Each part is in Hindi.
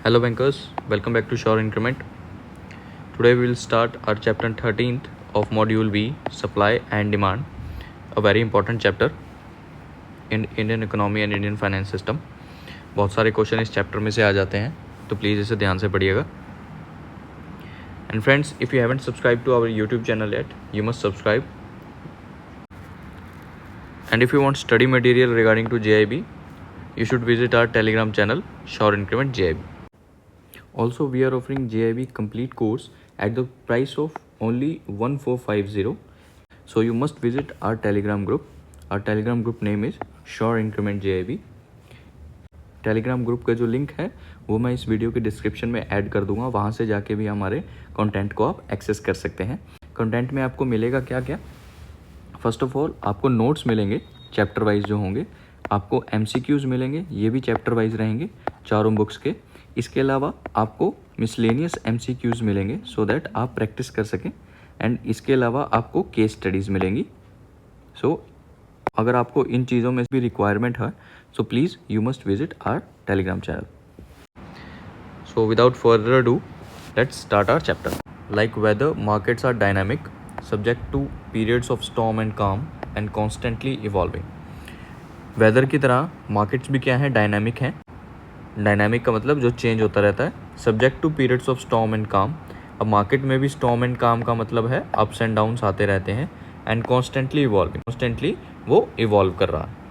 Hello bankers, welcome back to Sure Increment. Today we will start our chapter 13th of module B, supply and demand, a very important chapter in Indian economy and Indian finance system. बहुत सारे क्वेश्चन इस चैप्टर में से आ जाते हैं, तो प्लीज़ इसे ध्यान से पढ़िएगा. And friends, if you haven't subscribed to our YouTube channel yet, you must subscribe. And if you want study material regarding to JIB, you should visit our Telegram channel, Sure Increment JIB. Also, we are offering JIB complete course at the price of only 1450. So you must visit our Telegram group. Our Telegram group name is Sure Increment JIB. Telegram group का जो लिंक है वो मैं इस वीडियो के डिस्क्रिप्शन में ऐड कर दूंगा. वहाँ से जाके भी हमारे कंटेंट को आप एक्सेस कर सकते हैं. कंटेंट में आपको मिलेगा क्या क्या. फर्स्ट ऑफ ऑल आपको नोट्स मिलेंगे चैप्टर वाइज जो होंगे. आपको MCQs मिलेंगे, ये भी चैप्टर वाइज रहेंगे चारों बुक्स के. इसके अलावा आपको मिसलेनियस MCQs मिलेंगे सो दैट आप प्रैक्टिस कर सकें. एंड इसके अलावा आपको केस स्टडीज़ मिलेंगी. सो अगर आपको इन चीज़ों में भी रिक्वायरमेंट है so please you must visit our Telegram channel. So without further ado, let's start our chapter. Like weather, markets are dynamic, subject to periods of storm and calm and constantly evolving. Weather की तरह मार्केट्स भी क्या हैं, डायनामिक हैं. डायनामिक का मतलब जो चेंज होता रहता है. Subject to periods of storm and calm. अब मार्केट में भी स्टॉर्म एंड काम का मतलब है अप्स एंड डाउन्स आते रहते हैं. एंड कॉन्स्टेंटली इवॉल्विंग, कॉन्स्टेंटली वो इवॉल्व कर रहा है.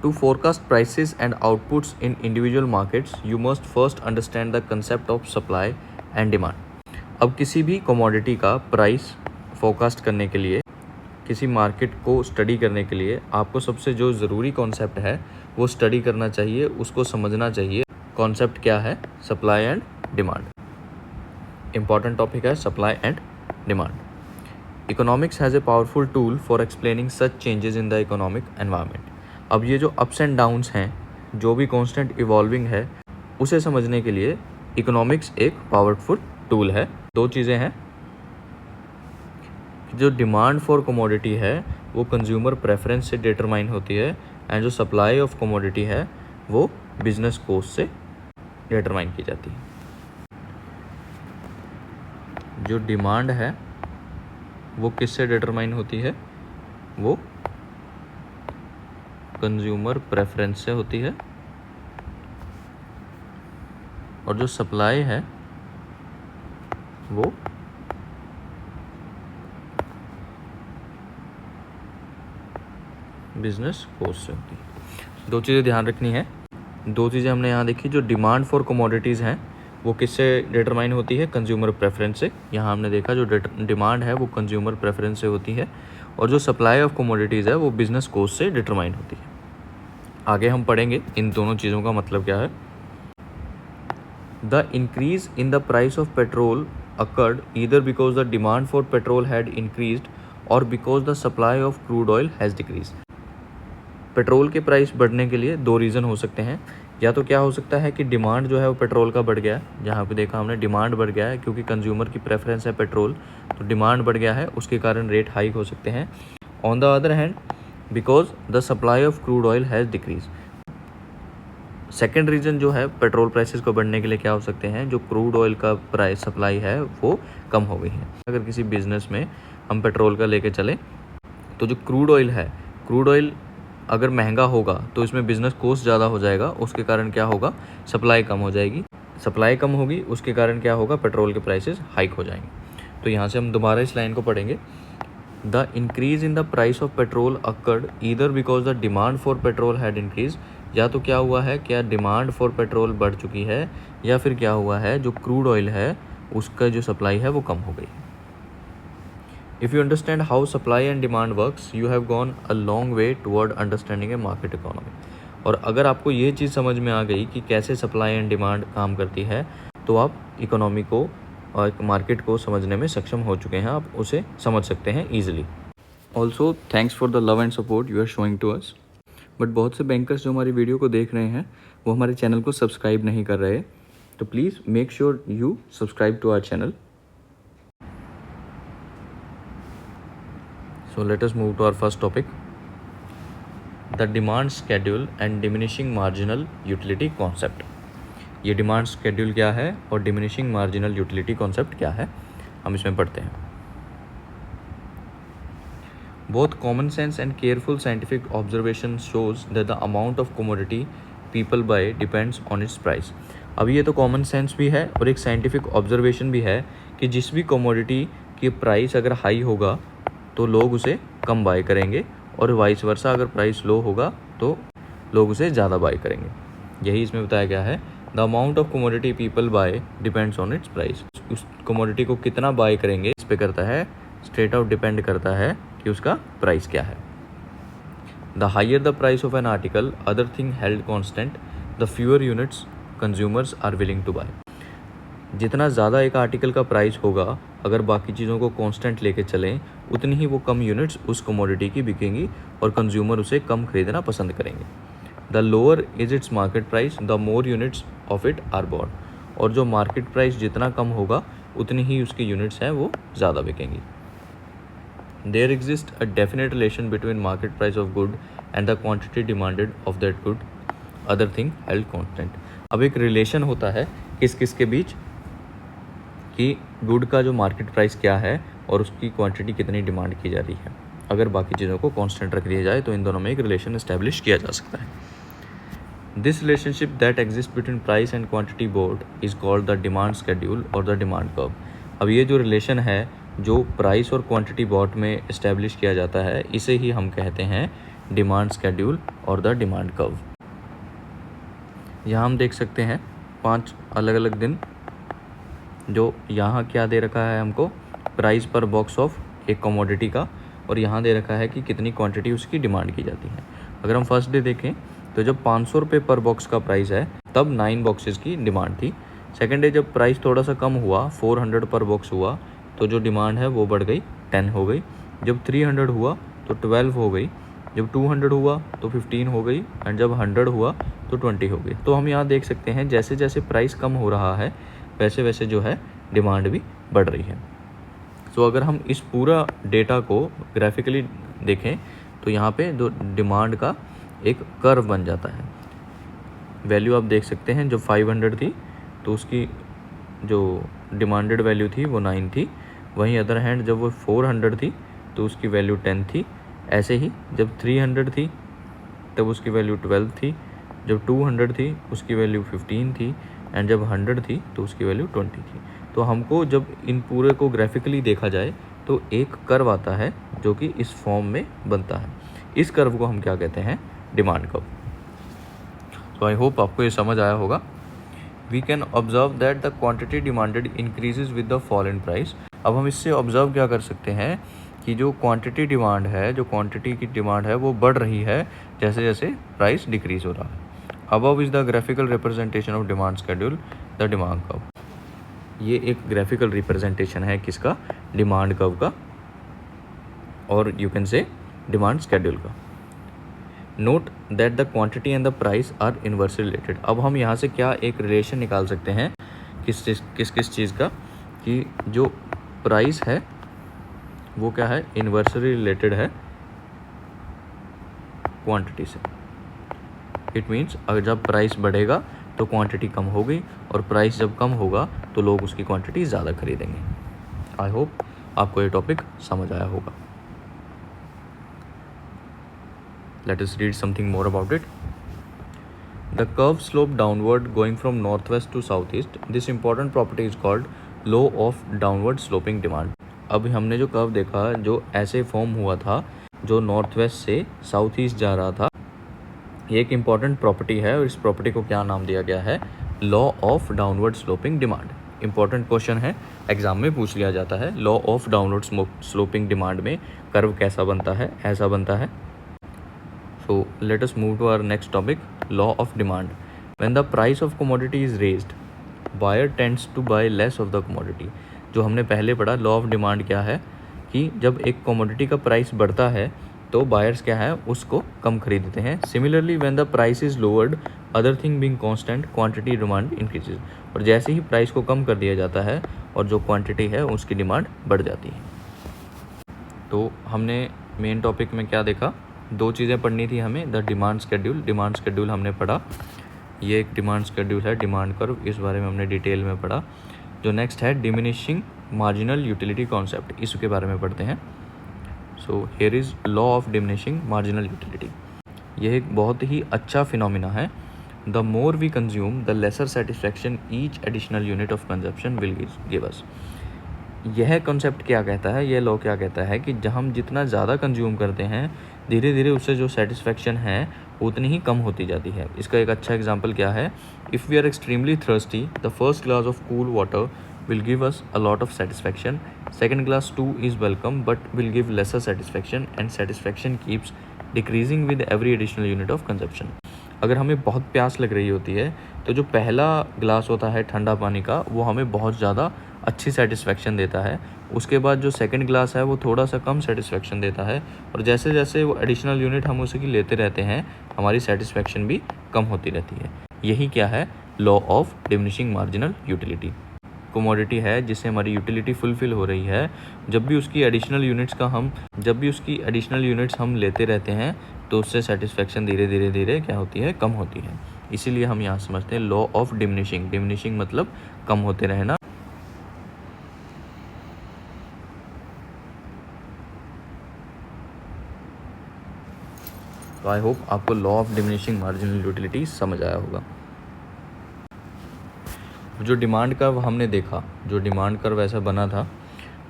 To forecast prices and outputs in individual markets, you must first understand the concept of supply and demand. अब किसी भी commodity का प्राइस फोरकास्ट करने के लिए, किसी मार्केट को स्टडी करने के लिए आपको सबसे जो ज़रूरी कॉन्सेप्ट है वो स्टडी करना चाहिए, उसको समझना चाहिए. कॉन्सेप्ट क्या है? Supply and demand. Important topic है supply and demand. Economics has a powerful tool for explaining such changes in the economic environment. अब ये जो अप्स एंड डाउन्स हैं, जो भी कांस्टेंट इवॉल्विंग है, उसे समझने के लिए इकोनॉमिक्स एक पावरफुल टूल है. दो चीज़ें हैं. जो डिमांड फॉर कमोडिटी है वो कंज्यूमर प्रेफरेंस से डिटरमाइन होती है. एंड जो सप्लाई ऑफ कमोडिटी है वो बिजनेस कॉस्ट से डिटरमाइन की जाती है. जो डिमांड है वो किससे डिटरमाइन होती है? वो कंज्यूमर प्रेफरेंस से होती है. और जो सप्लाई है वो बिजनेस कॉस्ट से होती है. दो चीज़ें ध्यान रखनी है. दो चीज़ें हमने यहाँ देखी. जो डिमांड फॉर कमोडिटीज़ हैं वो किससे डिटरमाइन होती है? कंज्यूमर प्रेफरेंस से. यहाँ हमने देखा जो डिमांड है वो कंज्यूमर प्रेफरेंस से होती है. और जो सप्लाई ऑफ कमोडिटीज़ है वो बिजनेस कॉस्ट से डिटरमाइन होती है. आगे हम पढ़ेंगे इन दोनों चीज़ों का मतलब क्या है. The increase in the price of petrol occurred either because the demand for petrol had increased और because the supply of crude oil has decrease. Petrol के प्राइस बढ़ने के लिए दो रीज़न हो सकते हैं. या तो क्या हो सकता है कि डिमांड जो है वो पेट्रोल का बढ़ गया है. जहाँ पे देखा हमने डिमांड बढ़ गया है क्योंकि कंज्यूमर की प्रेफरेंस है पेट्रोल, तो डिमांड बढ़ गया है, उसके कारण रेट हाइक हो सकते हैं. On the other hand because the supply of crude oil has decrease. Second reason जो है पेट्रोल प्राइसेस को बढ़ने के लिए क्या हो सकते हैं? जो क्रूड ऑयल का प्राइस सप्लाई है वो कम हो गई है. अगर किसी बिजनेस में हम पेट्रोल का लेके चले तो जो क्रूड ऑयल है, क्रूड ऑयल अगर महंगा होगा तो इसमें बिजनेस कॉस्ट ज़्यादा हो जाएगा. उसके कारण क्या होगा? सप्लाई कम हो जाएगी. सप्लाई कम होगी, उसके कारण क्या होगा? पेट्रोल के प्राइसेस हाइक हो जाएंगे. तो यहाँ से हम दोबारा इस लाइन को पढ़ेंगे. The increase in the price of petrol occurred either because the demand for petrol had increase. या तो क्या हुआ है, क्या डिमांड फॉर पेट्रोल बढ़ चुकी है, या फिर क्या हुआ है जो क्रूड ऑयल है उसका जो सप्लाई है वो कम हो गई. If you understand how supply and demand works, you have gone a long way toward understanding a market economy. और अगर आपको ये चीज़ समझ में आ गई कि कैसे सप्लाई एंड डिमांड काम करती है तो आप इकोनॉमी को और मार्केट को समझने में सक्षम हो चुके हैं. आप उसे समझ सकते हैं easily. Also thanks for the love and support you are showing to us. But बहुत से बैंकर्स जो हमारी वीडियो को देख रहे हैं वो हमारे चैनल को सब्सक्राइब नहीं कर रहे. तो please make sure you subscribe to our channel. So let us move to our first topic, the demand schedule and diminishing marginal utility concept. ये डिमांड स्केड्यूल क्या है और डिमिनिशिंग मार्जिनल यूटिलिटी कॉन्सेप्ट क्या है, हम इसमें पढ़ते हैं। Both common sense and careful scientific observation shows that the amount of commodity people buy depends on its price। अब ये तो कॉमन सेंस भी है और एक साइंटिफिक ऑब्जर्वेशन भी है कि जिस भी कमोडिटी की प्राइस अगर हाई होगा तो लोग उसे कम बाय करेंगे और वाइस वर्सा अगर प्राइस लो होगा तो लोग उसे ज़्यादा बाय करेंगे। यही इसमें बताया गया है, the amount of commodity people buy depends on its price. उस कमोडिटी को कितना बाय करेंगे इस पे करता है, स्ट्रेट आउट डिपेंड करता है कि उसका प्राइस क्या है। The higher the price of an article other thing held constant the fewer units consumers are willing to buy. जितना ज़्यादा एक आर्टिकल का प्राइस होगा, अगर बाकी चीज़ों को कांस्टेंट लेके चलें, उतनी ही वो कम यूनिट्स उस कमोडिटी की बिकेंगी और कंज्यूमर उसे कम खरीदना पसंद करेंगे। The lower is its market price the more units of it are bought. और जो मार्केट प्राइस जितना कम होगा उतनी ही उसकी यूनिट्स हैं वो ज़्यादा बिकेंगी। There exists a definite relation between market price of good and the quantity demanded of that good, other thing held constant। अब एक रिलेशन होता है किस किस के बीच कि गुड का जो मार्केट प्राइस क्या है और उसकी क्वांटिटी कितनी डिमांड की जा रही है। अगर बाकी चीज़ों को कांस्टेंट रख दिया जाए तो इन दोनों में एक रिलेशन एस्टेब्लिश किया जा सकता है। This relationship that exist between price and quantity board is called the demand schedule और द डिमांड कर्व। अब ये जो रिलेशन है जो प्राइस और क्वांटिटी बॉट में इस्टेब्लिश किया जाता है, इसे ही हम कहते हैं डिमांड स्केड्यूल और द डिमांड कर्व। यहाँ हम देख सकते हैं 5 अलग अलग दिन, जो यहाँ क्या दे रखा है हमको, प्राइस पर बॉक्स ऑफ एक कमोडिटी का, और यहाँ दे रखा है कि कितनी क्वांटिटी उसकी डिमांड की जाती है। अगर हम फर्स्ट डे देखें तो जब 500 रुपये पर बॉक्स का प्राइस है तब 9 बॉक्सेस की डिमांड थी। सेकेंड डे जब प्राइस थोड़ा सा कम हुआ, 400 पर बॉक्स हुआ, तो जो डिमांड है वो बढ़ गई 10 हो गई। जब 300 हुआ तो 12 हो गई, जब 200 हुआ तो 15 हो गई, एंड जब 100 हुआ तो 20 हो गई। तो हम यहाँ देख सकते हैं जैसे जैसे प्राइस कम हो रहा है वैसे वैसे जो है डिमांड भी बढ़ रही है। सो अगर हम इस पूरा डेटा को ग्राफिकली देखें तो यहाँ पे जो डिमांड का एक कर्व बन जाता है। वैल्यू आप देख सकते हैं, जो 500 थी तो उसकी जो डिमांडेड वैल्यू थी वो 9 थी। वहीं अदर हैंड जब वो 400 थी तो उसकी वैल्यू 10 थी। ऐसे ही जब 300 थी तब उसकी वैल्यू 12 थी, जब 200 थी उसकी वैल्यू 15 थी, एंड जब 100 थी तो उसकी वैल्यू 20 थी। तो हमको जब इन पूरे को ग्राफिकली देखा जाए तो एक कर्व आता है जो कि इस फॉर्म में बनता है। इस कर्व को हम क्या कहते हैं, डिमांड कर्व। तो आई होप आपको ये समझ आया होगा। We can observe that the quantity demanded increases with the fall in price। अब हम इससे ऑब्जर्व क्या कर सकते हैं कि जो क्वांटिटी डिमांड है, जो क्वांटिटी की डिमांड है वो बढ़ रही है जैसे जैसे प्राइस डिक्रीज हो रहा है। Above is the graphical representation of demand schedule the demand curve. ये एक ग्राफिकल रिप्रेजेंटेशन है किसका, डिमांड कर्व का, और you can say demand schedule का। Note that the quantity and the price are inversely related. अब हम यहाँ से क्या एक रिलेशन निकाल सकते हैं किस चीज़ का, कि जो प्राइस है वो क्या है, इनवर्सली रिलेटेड है क्वांटिटी से। इट मीन्स अगर जब प्राइस बढ़ेगा तो क्वांटिटी कम होगी, और प्राइस जब कम होगा तो लोग उसकी क्वांटिटी ज़्यादा खरीदेंगे। आई होप आपको ये टॉपिक समझ आया होगा। Let us read something more about it. The curve slope downward going from northwest to southeast. This important property is called law of downward sloping demand। अब हमने जो कर्व देखा जो ऐसे फॉर्म हुआ था, जो नॉर्थ वेस्ट से साउथ ईस्ट जा रहा था, ये एक इम्पॉर्टेंट प्रॉपर्टी है, और इस प्रॉपर्टी को क्या नाम दिया गया है, law of downward sloping demand. Important question है, एग्जाम में पूछ लिया जाता है। Law of downward sloping demand में कर्व कैसा बनता है, ऐसा बनता है। So let us move to our next topic, law of demand. When the price of commodity is raised, buyer tends to buy less of the commodity। जो हमने पहले पढ़ा लॉ ऑफ डिमांड क्या है, कि जब एक कमोडिटी का प्राइस बढ़ता है तो बायर्स क्या है उसको कम खरीदते हैं। Similarly when the price is lowered other thing being constant quantity demand increases. और जैसे ही प्राइस को कम कर दिया जाता है और जो क्वांटिटी है उसकी डिमांड बढ़ जाती है। तो हमने मेन टॉपिक में क्या देखा, 2 चीज़ें पढ़नी थी हमें, the demand schedule. Demand schedule हमने पढ़ा ये एक डिमांड शेड्यूल है, डिमांड कर्व, इस बारे में हमने डिटेल में पढ़ा। जो नेक्स्ट है डिमिनिशिंग मार्जिनल यूटिलिटी कॉन्सेप्ट, इसके बारे में पढ़ते हैं। So here is law of diminishing marginal utility. यह एक बहुत ही अच्छा फिनोमिना है। The more we consume the lesser satisfaction each additional unit of consumption will give us. यह कॉन्सेप्ट क्या कहता है, यह लॉ क्या कहता है कि जब हम जितना ज़्यादा कंज्यूम करते हैं, धीरे धीरे उससे जो सेटिस्फैक्शन है उतनी ही कम होती जाती है। इसका एक अच्छा एग्जांपल क्या है, if we are extremely thirsty the first glass of cool water will give us a lot of satisfaction. Second glass too is welcome but will give lesser satisfaction and satisfaction keeps decreasing with every additional unit of consumption. अगर हमें बहुत प्यास लग रही होती है तो जो पहला ग्लास होता है ठंडा पानी का वो हमें बहुत ज़्यादा अच्छी सेटिस्फेक्शन देता है। उसके बाद जो सेकंड ग्लास है वो थोड़ा सा कम सेटिस्फेक्शन देता है, और जैसे जैसे वो एडिशनल यूनिट हम उसकी लेते रहते हैं हमारी सेटिस्फेक्शन भी कम होती रहती है। यही क्या है, law of diminishing marginal utility. Commodity है जिससे हमारी यूटिलिटी फुलफिल हो रही है, जब भी उसकी एडिशनल यूनिट्स हम लेते रहते हैं तो उससे सेटिस्फेक्शन धीरे धीरे क्या होती है, कम होती है। इसीलिए हम यहाँ समझते हैं लॉ ऑफ डिमिनिशिंग। डिमिनिशिंग मतलब कम होते रहना। तो आई होप आपको law of diminishing marginal utility समझ आया होगा। जो डिमांड कर्व हमने देखा, जो डिमांड कर्व ऐसा बना था,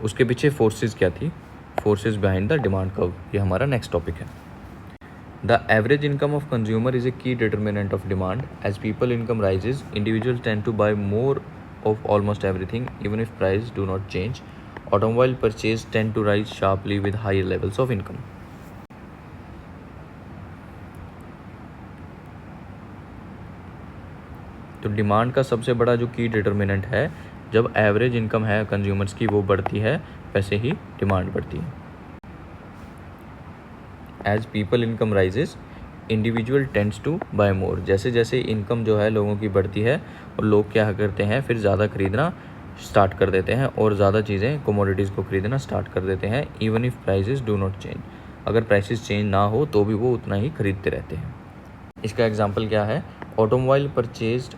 उसके पीछे फोर्सेस क्या थी, forces behind the demand curve, ये हमारा नेक्स्ट टॉपिक है। The average income of consumer is a key determinant of demand. As people income rises individuals tend to buy more of almost everything even if price do not change. Automobile purchase tend to rise sharply with higher levels of income. तो डिमांड का सबसे बड़ा जो की डिटर्मिनेंट है, जब एवरेज इनकम है कंज्यूमर्स की वो बढ़ती है, वैसे ही डिमांड बढ़ती है। As people income rises individual tends to buy more. जैसे जैसे इनकम जो है लोगों की बढ़ती है और लोग क्या करते हैं, फिर ज़्यादा खरीदना स्टार्ट कर देते हैं और ज़्यादा चीज़ें कमोडिटीज़ को खरीदना स्टार्ट कर देते हैं। Even if prices do not change, अगर प्राइसेस चेंज ना हो तो भी वो उतना ही खरीदते रहते हैं। इसका एग्जाम्पल क्या है, automobile purchased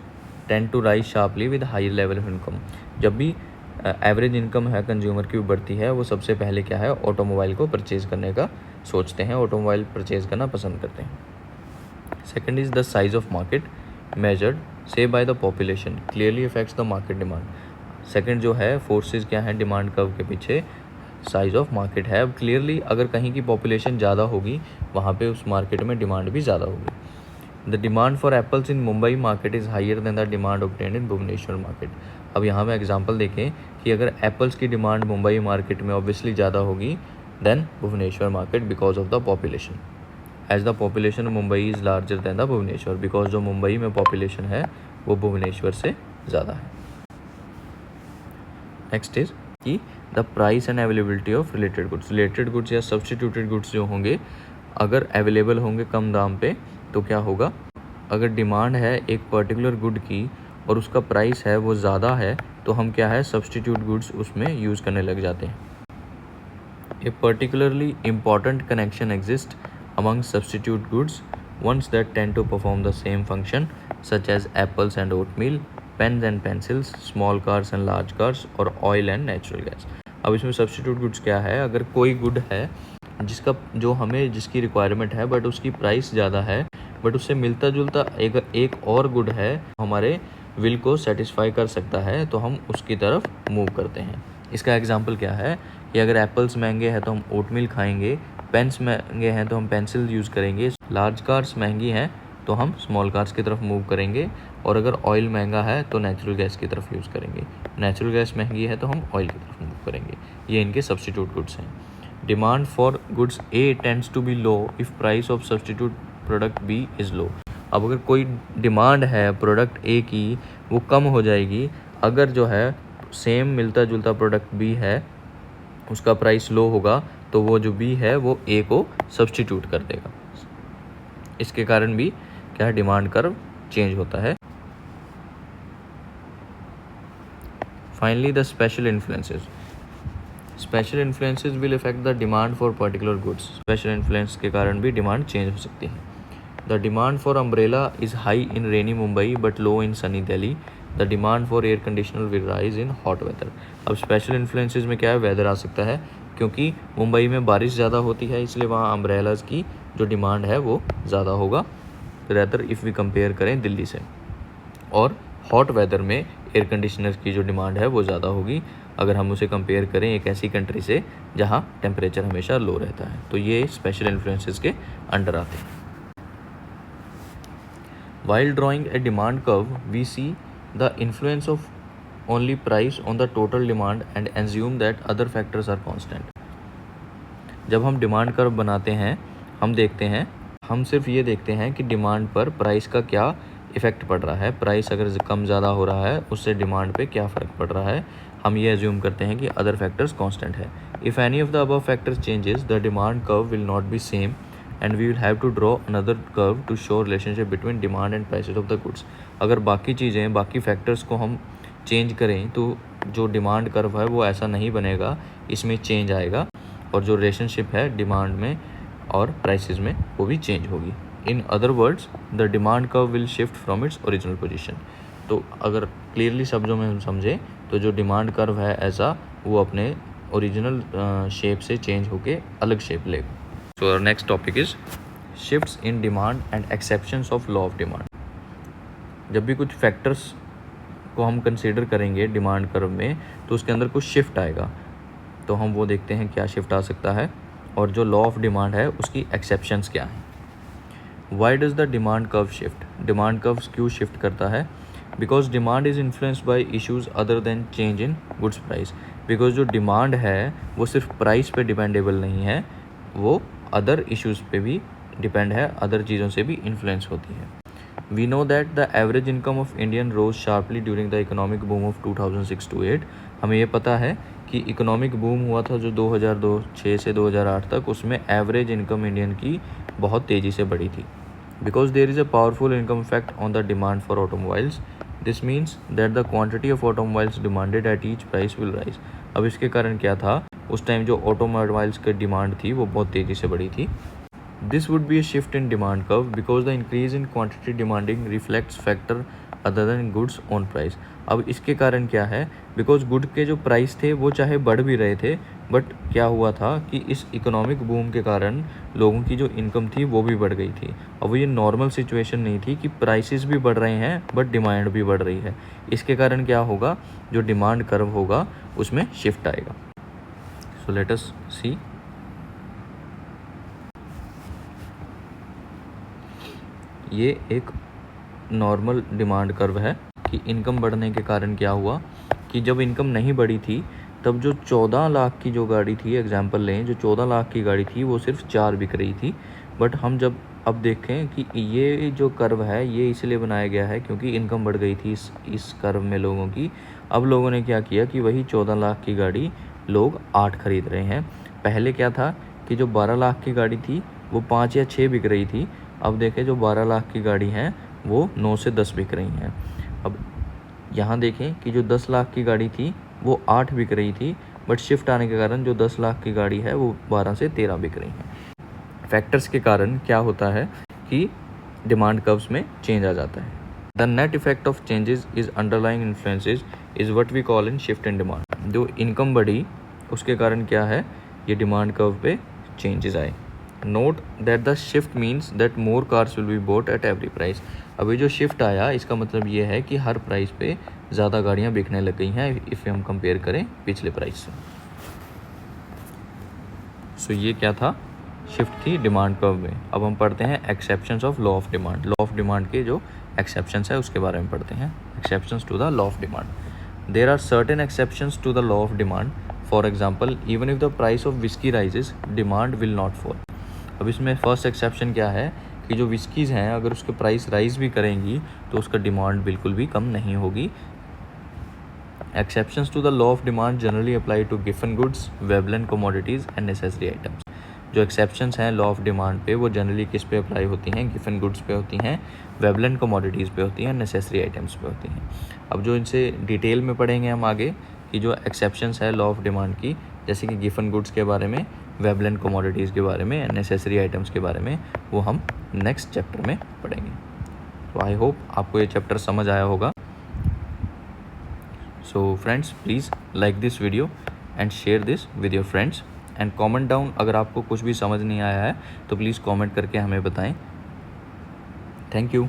tend to rise sharply with higher level of income. जब भी एवरेज इनकम है कंज्यूमर की बढ़ती है, वो सबसे पहले क्या है, ऑटोमोबाइल को परचेज करने का सोचते हैं, ऑटोमोबाइल परचेज करना पसंद करते हैं। Second is the size of market measured से by the population clearly affects the market demand. Second जो है फोर्सेस क्या है डिमांड कर्व के पीछे, साइज ऑफ मार्केट है। अब क्लियरली अगर कहीं की पॉपुलेशन ज़्यादा होगी वहाँ पे उस मार्केट में डिमांड भी ज़्यादा होगी। The demand for apples in Mumbai market is higher than the demand obtained in Bhubaneswar market. अब यहाँ पे एग्जांपल देखें कि अगर एप्पल्स की डिमांड मुंबई मार्केट में ऑब्वियसली ज़्यादा होगी than Bhubaneswar market because of the population. As the population of Mumbai is larger than the Bhubaneswar, because जो मुंबई में पॉपुलेशन है वो भुवनेश्वर से ज़्यादा है। नेक्स्ट इज कि the price and availability of related goods. Related goods या सब्सटीट्यूटेड गुड्स जो होंगे अगर अवेलेबल होंगे कम दाम पे तो क्या होगा, अगर डिमांड है एक पर्टिकुलर गुड की और उसका प्राइस है वो ज़्यादा है तो हम क्या है सब्सटीट्यूट गुड्स उसमें यूज़ करने लग जाते हैं। A particularly important connection exist among substitute goods ones that tend to perform the same function such as apples and oatmeal, pens and pencils, small cars and large cars और oil and natural gas। अब इसमें सब्सटीट्यूट गुड्स क्या है, अगर कोई गुड है जिसका जो हमें जिसकी रिक्वायरमेंट है बट उसकी प्राइस ज़्यादा है बट उससे मिलता जुलता एक और गुड है हमारे विल को सेटिस्फाई कर सकता है तो हम उसकी तरफ मूव करते हैं। इसका एग्जांपल क्या है कि अगर एप्पल्स महंगे हैं तो हम ओटमील खाएंगे, पेन्स महंगे हैं तो हम पेंसिल यूज़ करेंगे, लार्ज कार्स महंगी हैं तो हम स्मॉल कार्स की तरफ मूव करेंगे, और अगर ऑयल महंगा है तो नेचुरल गैस की तरफ यूज़ करेंगे, नेचुरल गैस महंगी है तो हम ऑयल की तरफ मूव करेंगे। ये इनके सब्सटीट्यूट गुड्स हैं। Demand for goods A tends to be low if price of substitute product B is low. अब अगर कोई डिमांड है प्रोडक्ट ए की वो कम हो जाएगी अगर जो है सेम मिलता जुलता प्रोडक्ट बी है उसका प्राइस लो होगा तो वो जो बी है वो ए को सब्सटीट्यूट कर देगा। इसके कारण भी क्या है डिमांड कर्व चेंज होता है। Finally the special influences. Special influences will affect the demand for particular goods. Special influence के कारण भी डिमांड चेंज हो सकती है। The demand for umbrella is high in rainy Mumbai but low in sunny Delhi. The demand for air conditioner will rise in hot weather. अब स्पेशल इन्फ्लुएंसेस में क्या है, वेदर आ सकता है, क्योंकि मुंबई में बारिश ज़्यादा होती है इसलिए वहाँ अम्ब्रेलाज की जो डिमांड है वो ज़्यादा होगा रेदर इफ़ वी कंपेयर करें दिल्ली से. और हॉट वेदर में एयर कंडीशनर की जो डिमांड है वो ज़्यादा होगी अगर हम उसे कंपेयर करें एक ऐसी कंट्री से जहाँ टेम्परेचर हमेशा लो रहता है. तो ये स्पेशल इन्फ्लुएंसेस के अंडर आते हैं. While drawing a demand curve, we see the influence of only price on the total demand and assume that other factors are constant. जब हम डिमांड कर्व बनाते हैं हम सिर्फ ये देखते हैं कि डिमांड पर प्राइस का क्या इफ़ेक्ट पड़ रहा है. प्राइस अगर कम ज़्यादा हो रहा है उससे डिमांड पे क्या फ़र्क पड़ रहा है. हम ये एज्यूम करते हैं कि अदर फैक्टर्स कांस्टेंट है. If any of the above factors changes the demand curve will not be same and we will have to draw another curve to show relationship between demand and prices of the goods. अगर बाकी चीज़ें बाकी फैक्टर्स को हम चेंज करें तो जो डिमांड कर्व है वो ऐसा नहीं बनेगा, इसमें चेंज आएगा और जो रिलेशनशिप है डिमांड में और प्राइसेस में वो भी चेंज होगी. In other words the demand curve will shift from its original position. तो अगर क्लियरली शब्दों में हम समझें तो जो डिमांड कर्व है ऐसा वो अपने ओरिजिनल शेप से चेंज होके अलग शेप लेगा. So our next topic is shifts in demand and exceptions of law of demand. जब भी कुछ फैक्टर्स को हम कंसीडर करेंगे डिमांड कर्व में तो उसके अंदर कुछ शिफ्ट आएगा, तो हम वो देखते हैं क्या शिफ्ट आ सकता है और जो लॉ ऑफ डिमांड है उसकी एक्सेप्शंस क्या हैं. Why does the demand curve shift? Demand curve क्यों शिफ्ट करता है? Because demand is influenced by issues other than change in goods price. Because जो डिमांड है वो सिर्फ प्राइस पे डिपेंडेबल नहीं है, वो अदर इश्यूज़ पे भी डिपेंड है, अदर चीज़ों से भी इन्फ्लुएंस होती है. We know that the average income of Indian rose sharply during the economic boom of 2006-08. हमें ये पता है कि इकोनॉमिक बूम हुआ था जो 2006 से 2008 तक, उसमें एवरेज इनकम इंडियन की बहुत तेज़ी से बढ़ी थी. Because there is a powerful income effect on the demand for automobiles. This means that the quantity of automobiles demanded at each price will rise. अब इसके कारण क्या था, उस टाइम जो ऑटोमोबाइल्स की डिमांड थी वो बहुत तेज़ी से बढ़ी थी. This would be A shift in demand curve because the increase in quantity demanding reflects factor other than goods on price. अब इसके कारण क्या है, बिकॉज गुड के जो प्राइस थे वो चाहे बढ़ भी रहे थे, बट क्या हुआ था कि इस इकोनॉमिक बूम के कारण लोगों की जो इनकम थी वो भी बढ़ गई थी. अब ये नॉर्मल सिचुएशन नहीं थी कि प्राइसेस भी बढ़ रहे हैं बट डिमांड भी बढ़ रही है. इसके कारण क्या होगा, जो डिमांड कर्व होगा उसमें शिफ्ट आएगा. So let us see. ये एक नॉर्मल डिमांड कर्व है कि इनकम बढ़ने के कारण क्या हुआ कि जब इनकम नहीं बढ़ी थी तब जो 14 लाख की जो गाड़ी थी, एग्जांपल लें, जो 14 लाख की गाड़ी थी वो सिर्फ 4 बिक रही थी. बट हम जब अब देखें कि ये जो कर्व है ये इसलिए बनाया गया है क्योंकि इनकम बढ़ गई थी इस कर्व में लोगों की. अब लोगों ने क्या किया कि वही 14 लाख की गाड़ी लोग 8 खरीद रहे हैं. पहले क्या था कि जो 12 लाख की गाड़ी थी वो 5 या 6 बिक रही थी. अब देखें जो 12 लाख की गाड़ी हैं वो 9 से 10 बिक रही हैं. अब यहाँ देखें कि जो 10 लाख की गाड़ी थी वो 8 बिक रही थी, बट शिफ्ट आने के कारण जो 10 लाख की गाड़ी है वो 12 से 13 बिक रही हैं. फैक्टर्स के कारण क्या होता है कि डिमांड कर्व्स में चेंज आ जाता है. The net effect of changes is underlying influences is what we call in shift in demand. जो इनकम बढ़ी उसके कारण क्या है, ये डिमांड कर्व पे चेंजेस आए. Note that the shift means that more cars will be bought at every price. अभी जो शिफ्ट आया इसका मतलब ये है कि हर प्राइस पे ज़्यादा गाड़ियाँ बिकने लग गई हैं इफ़ हम कंपेयर करें पिछले प्राइस से. सो ये क्या था, शिफ्ट थी डिमांड कर्व में. अब हम पढ़ते हैं exceptions of law of demand. Law of demand के जो एक्सेप्शंस है उसके बारे में पढ़ते हैं. Exceptions to the law of demand. There are certain exceptions to the law of demand. For example, even if the price of whiskey rises, demand will not fall. अब इसमें फर्स्ट एक्सेप्शन क्या है कि जो विस्कीज़ हैं अगर उसके प्राइस राइज भी करेंगी तो उसका डिमांड बिल्कुल भी कम नहीं होगी. Exceptions to the law of demand generally apply to given goods, Veblen commodities and necessary items. जो एक्सेप्शंस हैं लॉ ऑफ डिमांड पे वो जनरली किस पे अप्लाई होती हैं, गिवन गुड्स पे होती हैं, वेबलेंड कमोडिटीज़ पे होती हैं, नेसेसरी आइटम्स पे होती हैं. अब जो इनसे डिटेल में पढ़ेंगे हम आगे कि जो एक्सेप्शंस है लॉ ऑफ डिमांड की, जैसे कि गिवन गुड्स के बारे में, वेबलेंड कमोडिटीज़ के बारे में, नेसेसरी आइटम्स के बारे में, वो हम नेक्स्ट चैप्टर में पढ़ेंगे। तो आई होप आपको ये चैप्टर समझ आया होगा। So friends, please like this video and share this with your friends and comment down. अगर आपको कुछ भी समझ नहीं आया है तो प्लीज़ कमेंट करके हमें बताएं। Thank you.